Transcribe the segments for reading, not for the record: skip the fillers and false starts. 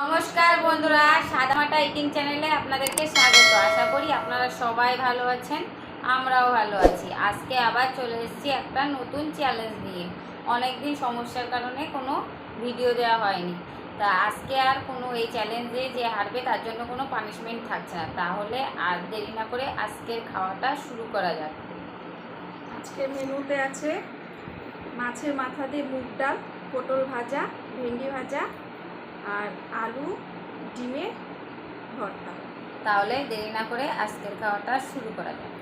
নমস্কার বন্ধুরা, সাদামাটা ইটিং চ্যানেলে আপনাদেরকে স্বাগত। আশা করি আপনারা সবাই ভালো আছেন, আমরাও ভালো আছি। আজকে আবার চলে এসেছি একটা নতুন চ্যালেঞ্জ নিয়ে। অনেকদিন সমস্যার কারণে কোনো ভিডিও দেওয়া হয়নি, তা আজকে আর কোনো এই চ্যালেঞ্জে যে হারবে তার জন্য কোনো পানিশমেন্ট থাকছে না। তাহলে আর দেরি না করে আজকের খাওয়াটা শুরু করা যাক। আজকের মেনুতে আছে মাছের মাথা দিয়ে মুগ ডাল, পটল ভাজা, ভেন্ডি ভাজা আর আলু ডিমের ভর্তা। তাহলে দেরি না করে আজকের খাওয়াটা শুরু করা যাক।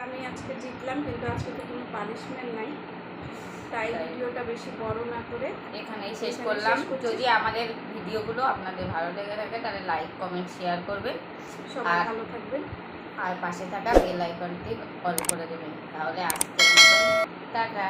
আমি আজকে জিতলাম, কিন্তু আজকে তো কোনো পানিশমেন্ট নাই, তাই ভিডিওটা বেশি বড় না করে এখানেই শেষ করলাম। যদি আমাদের ভিডিওগুলো আপনাদের ভালো লেগে থাকে তাহলে লাইক, কমেন্ট, শেয়ার করবেন। সবাই ভালো থাকবেন আর পাশে থাকা বেল আইকনটি অল করে দেবেন। তাহলে আজকের মতো টাটা।